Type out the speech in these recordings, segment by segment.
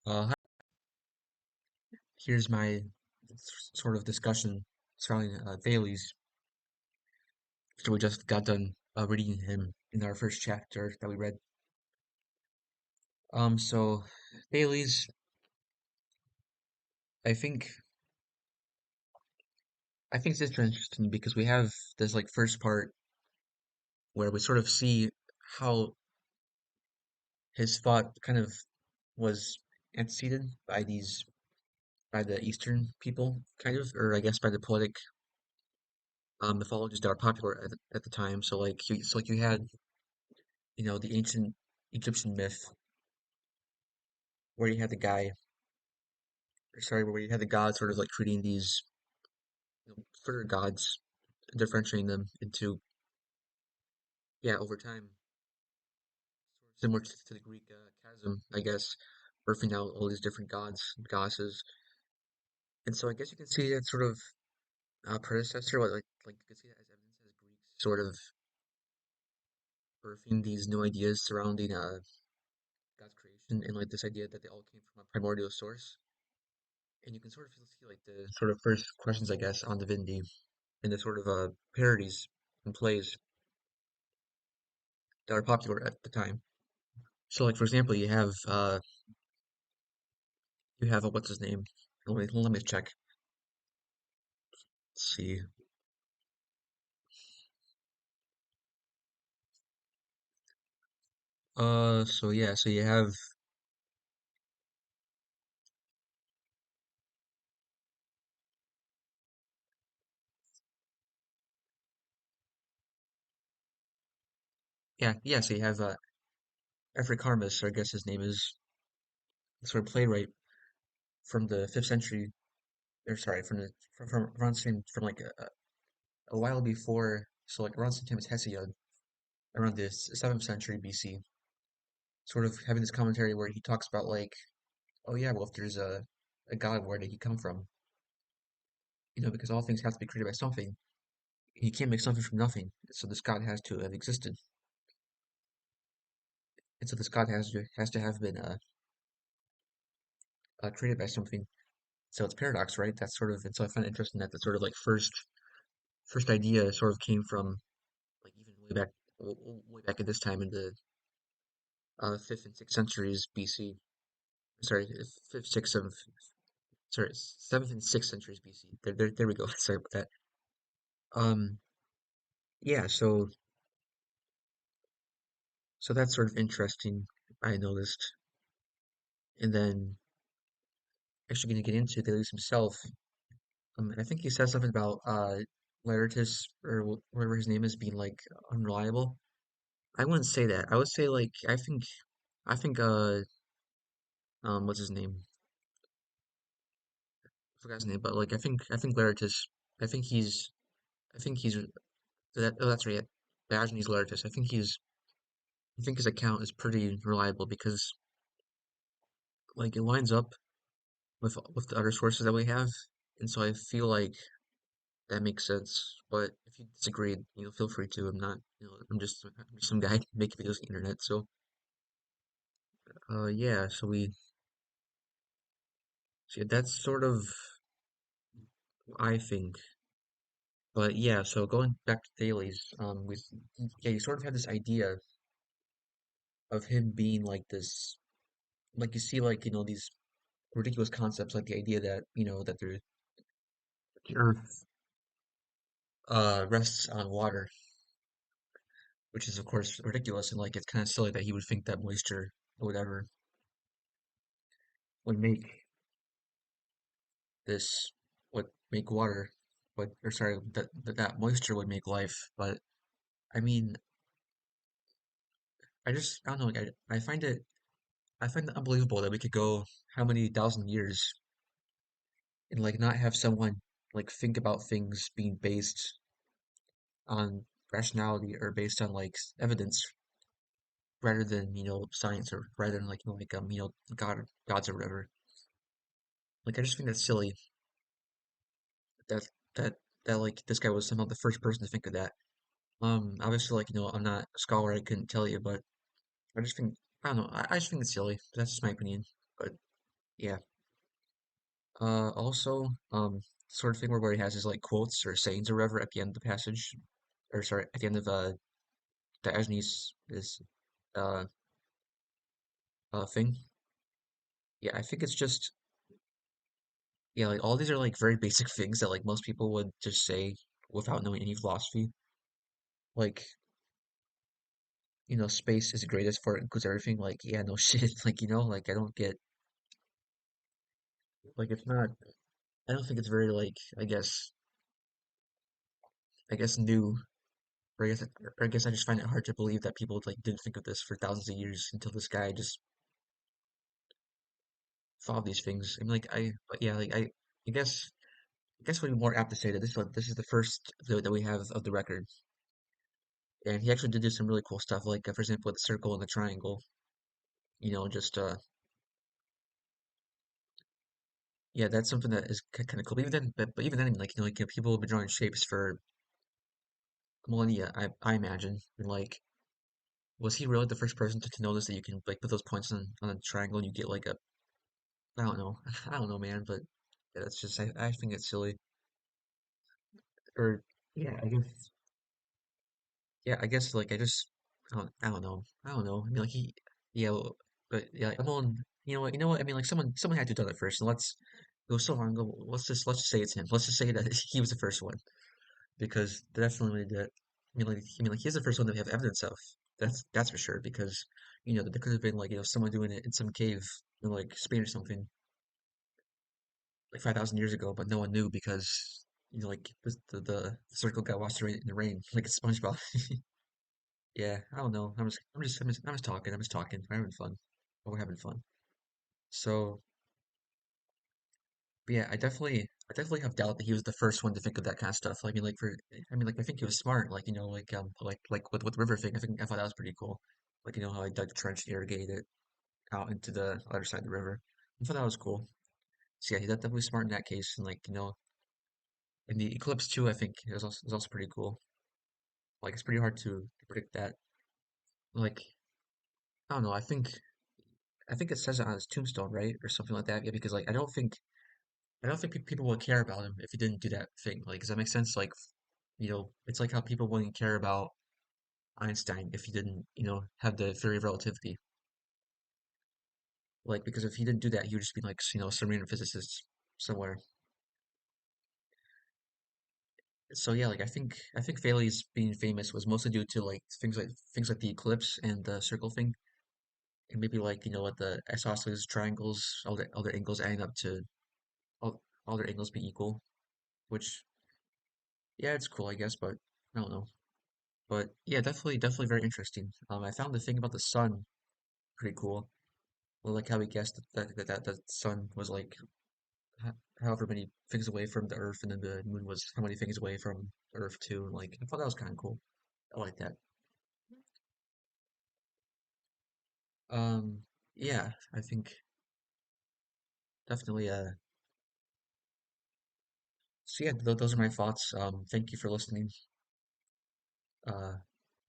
Hi, here's my sort of discussion surrounding Thales. So we just got done reading him in our first chapter that we read. So Thales, I think I think it's interesting because we have this like first part where we sort of see how his thought kind of was anteceded by the Eastern people, kind of, or I guess by the poetic mythologies that are popular at the time. So like you had the ancient Egyptian myth where you had the guy, sorry, where you had the god sort of like treating these further gods, differentiating them into, yeah, over time, similar to the Greek chasm, I guess, birthing out all these different gods and goddesses. And so I guess you can see that sort of predecessor, like you can see that as evidence as Greeks sort of birthing these new ideas surrounding God's creation and like this idea that they all came from a primordial source. And you can sort of see like the sort of first questions, I guess, on divinity and the sort of parodies and plays that are popular at the time. So, like for example, you have a what's his name? Let me check. Let's see. So yeah, so you have yeah, so you have Africarmus, or I guess his name is, sort of playwright from the fifth century, or sorry, from around from like a while before, so like around the same time as Hesiod, around the seventh century BC, sort of having this commentary where he talks about like, oh yeah, well if there's a god, where did he come from? Because all things have to be created by something. He can't make something from nothing. So this God has to have existed, and so this God has to have been created by something. So it's paradox, right? That's sort of, and so I find it interesting that the sort of like first idea sort of came from like even way back at this time in the fifth and sixth centuries BC. Sorry, fifth, sixth, seventh. Sorry, seventh and sixth centuries BC. There we go. Sorry about that. Um, yeah. So that's sort of interesting. I noticed, and then actually going to get into Thales himself. I think he says something about Laertius or whatever his name is being like unreliable. I wouldn't say that. I would say like I think what's his name? I forgot his name, but like I think Laertius. I think he's that. Oh, that's right. Diogenes Laertius. I think his account is pretty reliable because like it lines up with the other sources that we have, and so I feel like that makes sense. But if you disagree, feel free to. I'm not, I'm just some guy making videos on the internet. So, yeah. So yeah, that's sort of what I think. But yeah, so going back to Thales, yeah, you sort of had this idea of him being like this, like you see, like these ridiculous concepts, like the idea that that the Earth rests on water, which is of course ridiculous, and like it's kind of silly that he would think that moisture or whatever would make this would make water, or sorry, that moisture would make life. But I mean, I don't know, like I find it unbelievable that we could go how many thousand years and like not have someone like think about things being based on rationality or based on like evidence rather than science, or rather than like gods or whatever. Like I just think that's silly that that that like this guy was somehow the first person to think of that. Obviously, like I'm not a scholar, I couldn't tell you, but I just think I don't know. I just think it's silly. That's just my opinion. But Yeah. Also, sort of thing where he has his like quotes or sayings or whatever at the end of the passage, or sorry, at the end of Diogenes' is uh thing. Yeah, I think it's just yeah, like all these are like very basic things that like most people would just say without knowing any philosophy. Like, space is the greatest for it includes everything. Like, yeah, no shit. Like, like I don't get like it's not. I don't think it's very like I guess new. Or I guess I just find it hard to believe that people like didn't think of this for thousands of years until this guy just thought of these things. I mean, but yeah, like I guess we'd be more apt to say that this is the first that we have of the record, and he actually did do some really cool stuff, like for example, with the circle and the triangle. Just yeah, that's something that is kind of cool. But even then, but even then, like people have been drawing shapes for millennia. I imagine, and like, was he really the first person to notice that you can like put those points on a triangle and you get like a I don't know, I don't know, man, but yeah, that's just I think it's silly. Or yeah, I guess like I don't know. I mean, like yeah, but yeah, I'm on. You know what? I mean, like someone had to have done it first, and it was so long ago. Let's just say it's him. Let's just say that he was the first one because definitely that. I mean, like he's the first one that we have evidence of. That's for sure because there could have been like someone doing it in some cave in like Spain or something like 5,000 years ago, but no one knew because like the circle got washed away in the rain like it's SpongeBob. Yeah, I don't know. I'm just talking. I'm just talking. We're having fun. We're having fun. So, but yeah, I definitely have doubt that he was the first one to think of that kind of stuff. I mean, like, I think he was smart. Like with the river thing. I thought that was pretty cool. Like, how he dug the trench and irrigated it out into the other side of the river. I thought that was cool. So yeah, he's definitely smart in that case. And like, and the eclipse too. I think is also pretty cool. Like, it's pretty hard to predict that. Like, I don't know. I think it says it on his tombstone, right, or something like that. Yeah, because like I don't think people would care about him if he didn't do that thing. Like, does that make sense? Like, it's like how people wouldn't care about Einstein if he didn't, have the theory of relativity. Like, because if he didn't do that, he would just be like, some random physicist somewhere. So yeah, like I think Thales being famous was mostly due to like things like the eclipse and the circle thing, and maybe like what the isosceles triangles, all their angles adding up to all their angles be equal, which yeah, it's cool, I guess, but I don't know. But yeah, definitely very interesting. I found the thing about the sun pretty cool. Well, like how he guessed that the sun was like however many things away from the Earth, and then the moon was how many things away from Earth too. And like I thought that was kind of cool. I like that. Um, yeah, I think definitely. So yeah, those are my thoughts. Thank you for listening. Uh,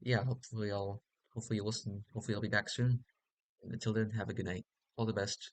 yeah, hopefully you listen. Hopefully I'll be back soon. And until then, have a good night. All the best.